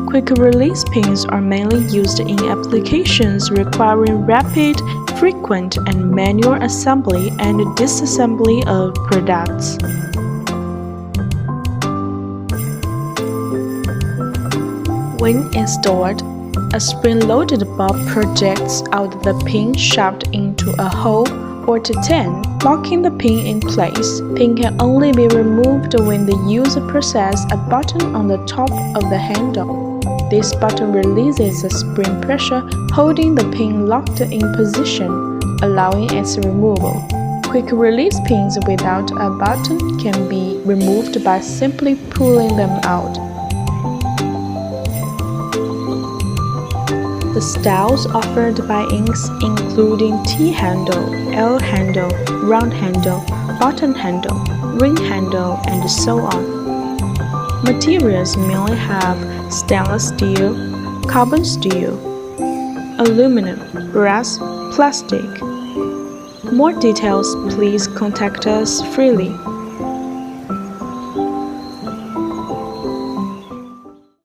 Quick-release pins are mainly used in applications requiring rapid, frequent, and manual assembly and disassembly of products. When installed, a spring-loaded bob projects out the pin shaft into a hole or detent, locking the pin in place. Pin can only be removed when the user presses a button on the top of the handle. This button releases the spring pressure, holding the pin locked in position, allowing its removal. Quick-release pins without a button can be removed by simply pulling them out. The styles offered by Ingks including T-handle, L-handle, round handle, button handle, ring handle, and so on. Materials mainly have stainless steel, carbon steel, aluminum, brass, plastic. More details, please contact us freely.